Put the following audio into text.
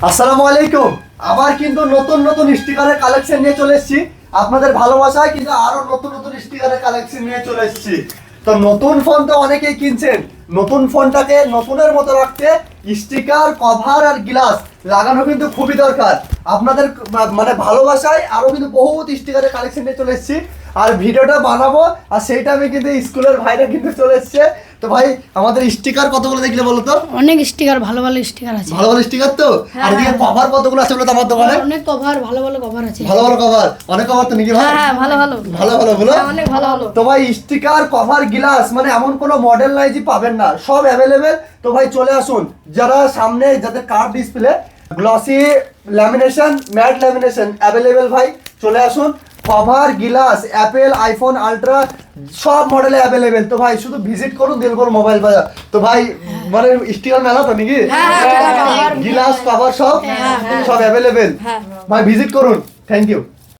আসসালামু আলাইকুম। আবার কিন্তু নতুন নতুন স্টিকারের কালেকশন নিয়ে চলে এসেছি। আপনাদের ভালোবাসায় কিন্তু আরো নতুন নতুন স্টিকারের কালেকশন নিয়ে চলে এসেছি। তো নতুন ফোন তো অনেকেই কিনছেন, নতুন ফোনটাকে নতুনের মতো রাখতে স্টিকার, কভার আর গ্লাস লাগানো কিন্তু খুবই দরকার। আপনাদের মানে ভালোবাসায় আরো কিন্তু বহুত স্টিকারের কালেকশন নিয়ে চলে এসেছি। আর ভিডিওটা বানাবো আর সেই টাইমে কিন্তু স্কুলের ভাইরা কিন্তু চলে এসছে। তো ভাই আমাদের স্টিকার কতগুলো দেখলে বলো তো? অনেক স্টিকার, ভালো ভালো স্টিকার আছে। ভালো ভালো স্টিকার তো। আর এদিকে কভার কতগুলো আছে বলো তো আমার দোকানে? অনেক কভার, ভালো ভালো কভার আছে। ভালো ভালো কভার, অনেক কভার তো নাকি ভাই? হ্যাঁ, ভালো ভালো ভালো ভালো বলো। অনেক ভালো ভালো। তো ভাই স্টিকার, কভার, গ্লাস মানে এমন কোনো মডেল নাই যে পাবেন না, সব অ্যাভেলেবেল। তো ভাই চলে আসুন, যারা সামনে যাদের curve display, glossy lamination, matte lamination available ভাই চলে আসুন। Cover, glass, Apple, iPhone ultra সব মডেলে অ্যাভেলেবেল। তো ভাই শুধু ভিজিট করুন দিলবর মোবাইল বাজার। তো ভাই মানে স্টিকার মেলা তো নাকি? গ্লাস, কভার সব সব অ্যাভেলেবেল। ভাই ভিজিট করুন। Thank you.